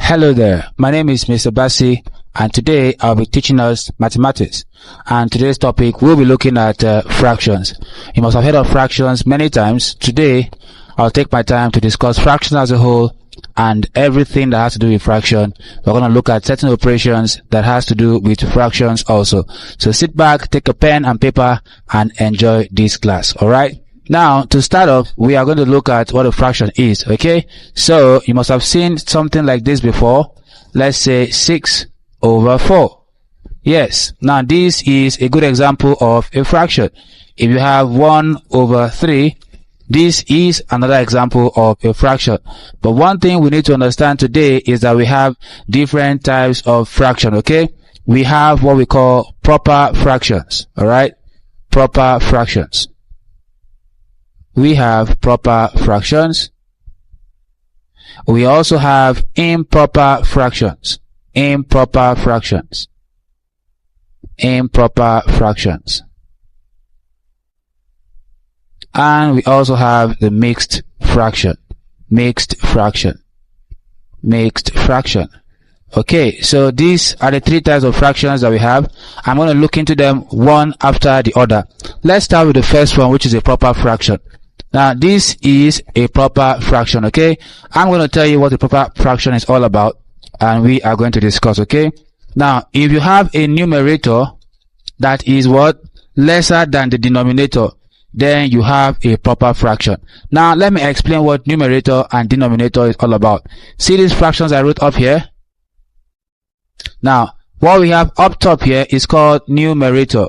Hello there, my name is Mr. Bassi and today I'll be teaching us mathematics, and today's topic we'll be looking at fractions. You must have heard of fractions many times. Today I'll take my time to discuss fractions as a whole and everything that has to do with fraction. We're going to look at certain operations that has to do with fractions also. So sit back, take a pen and paper and enjoy this class. Alright, now to start off we are going to look at what a fraction is. Okay, so you must have seen something like this before. Let's say 6/4. Yes, now this is a good example of a fraction. If you have 1/3, this is another example of a fraction. But one thing we need to understand today is that we have different types of fraction. Okay, we have what we call proper fractions. All right, proper fractions. We have proper fractions. We also have improper fractions. Improper fractions. Improper fractions. And we also have the mixed fraction. Mixed fraction. Mixed fraction. Okay, so these are the three types of fractions that we have. I'm going to look into them one after the other. Let's start with the first one, which is a proper fraction. Now this is a proper fraction. Okay, I'm going to tell you what the proper fraction is all about and we are going to discuss. Okay, now if you have a numerator that is what lesser than the denominator, then you have a proper fraction. Now let me explain what numerator and denominator is all about. See these fractions I wrote up here? Now what we have up top here is called numerator.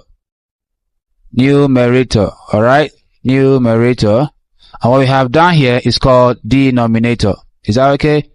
Numerator. All right, numerator. And what we have down here is called denominator. Is that okay?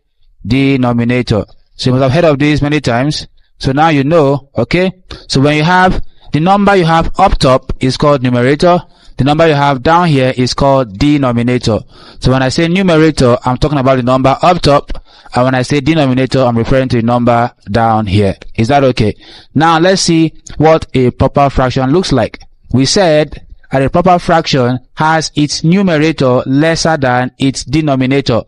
Denominator. So you must have heard of this many times. So now you know. Okay, so when you have the number you have up top is called numerator. The number you have down here is called denominator. So when I say numerator, I'm talking about the number up top, and when I say denominator, I'm referring to the number down here. Is that okay? Now let's see what a proper fraction looks like. We said that a proper fraction has its numerator lesser than its denominator.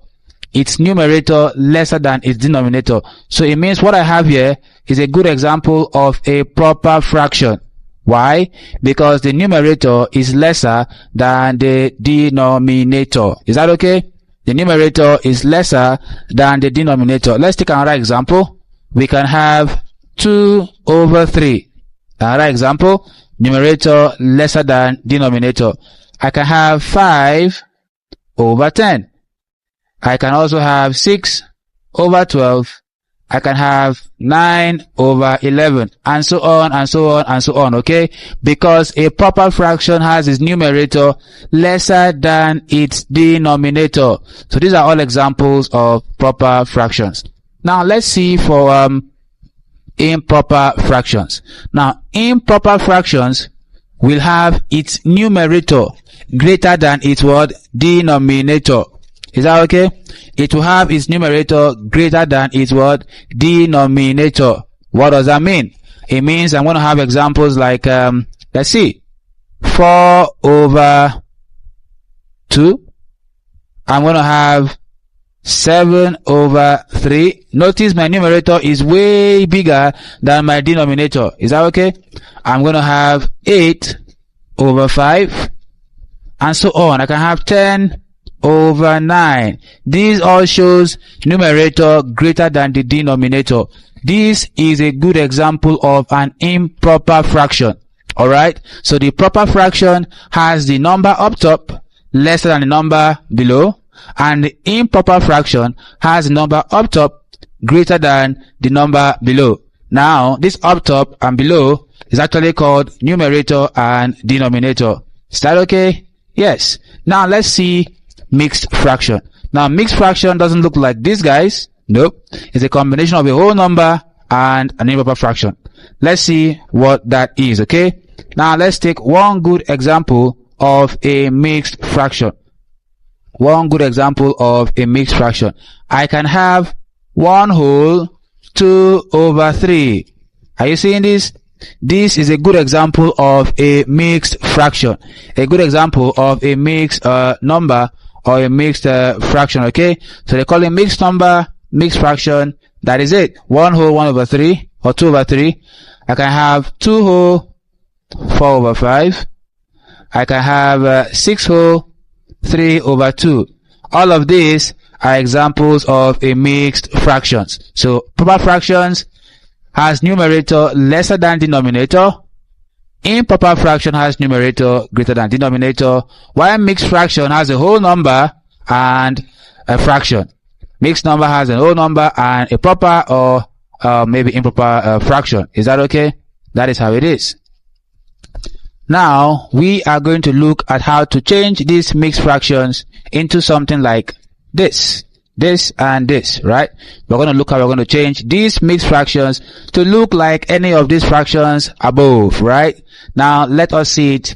Its numerator lesser than its denominator. So it means what I have here is a good example of a proper fraction. Why? Because the numerator is lesser than the denominator. Is that okay? The numerator is lesser than the denominator. Let's take another example. We can have 2/3. Another example. Numerator lesser than denominator. I can have 5/10. I can also have 6/12. I can have 9/11, and so on and so on and so on. Okay, because a proper fraction has its numerator lesser than its denominator. So these are all examples of proper fractions. Now let's see for improper fractions. Now improper fractions will have its numerator greater than its what? Denominator. Is that okay? It will have its numerator greater than its what? Denominator. What does that mean? It means I'm going to have examples like let's see, 4/2. I'm going to have 7/3. Notice my numerator is way bigger than my denominator. Is that okay? I'm going to have 8/5 and so on. I can have 10/9. This all shows numerator greater than the denominator. This is a good example of an improper fraction. Alright, so the proper fraction has the number up top lesser than the number below, and the improper fraction has the number up top greater than the number below. Now this up top and below is actually called numerator and denominator. Is that okay? Yes. Now let's see mixed fraction. Now mixed fraction doesn't look like this, guys. Nope, it's a combination of a whole number and an improper fraction. Let's see what that is. Okay, now let's take one good example of a mixed fraction. One good example of a mixed fraction. I can have 1/2/3. Are you seeing this? This is a good example of a mixed fraction. A good example of a mixed number or a mixed fraction. Okay, so they call it mixed number, mixed fraction, that is it. 1 whole 1 over 3 or 2 over 3. I can have 2 whole 4 over 5. I can have 6 whole 3 over 2. All of these are examples of a mixed fractions. So proper fractions has numerator lesser than denominator. Improper fraction has numerator greater than denominator, while mixed fraction has a whole number and a fraction. Mixed number has a whole number and a proper or maybe improper fraction. Is that okay? That is how it is. Now we are going to look at how to change these mixed fractions into something like this and this, right? We're going to look how we're going to change these mixed fractions to look like any of these fractions above, right? Now let us see it